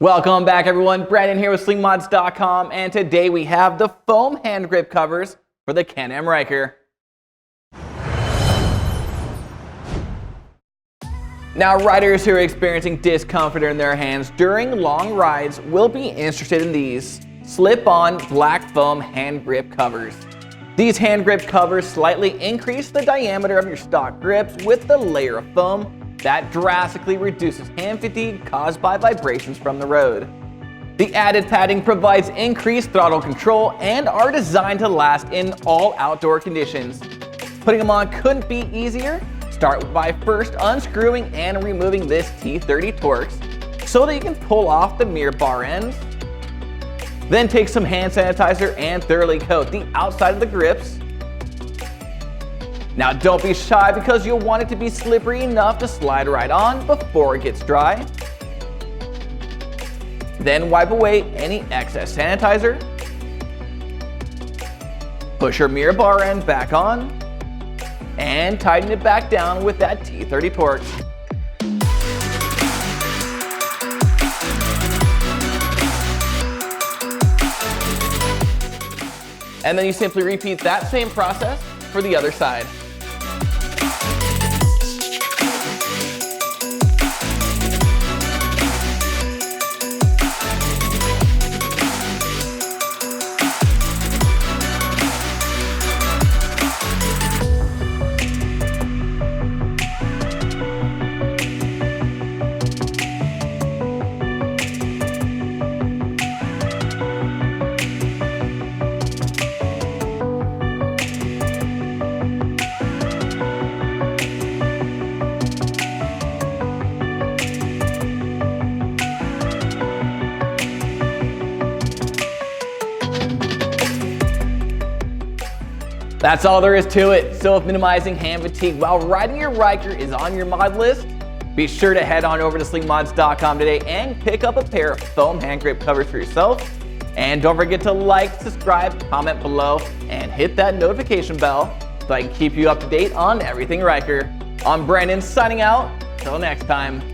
Welcome back, everyone. Brandon here with Slingmods.com, and today we have the foam hand grip covers for the Can-Am Ryker. Now, riders who are experiencing discomfort in their hands during long rides will be interested in these slip-on black foam hand grip covers. These hand grip covers slightly increase the diameter of your stock grips with the layer of foam that drastically reduces hand fatigue caused by vibrations from the road. The added padding provides increased throttle control and are designed to last in all outdoor conditions. Putting them on couldn't be easier. Start by first unscrewing and removing this T30 Torx so that you can pull off the mirror bar ends. Then take some hand sanitizer and thoroughly coat the outside of the grips. Now don't be shy because you'll want it to be slippery enough to slide right on before it gets dry. Then wipe away any excess sanitizer. Push your mirror bar end back on and tighten it back down with that T30 Torx. And then you simply repeat that same process for the other side. That's all there is to it. So if minimizing hand fatigue while riding your Ryker is on your mod list, be sure to head on over to Slingmods.com today and pick up a pair of foam hand grip covers for yourself. And don't forget to like, subscribe, comment below, and hit that notification bell so I can keep you up to date on everything Ryker. I'm Brandon signing out. Till next time.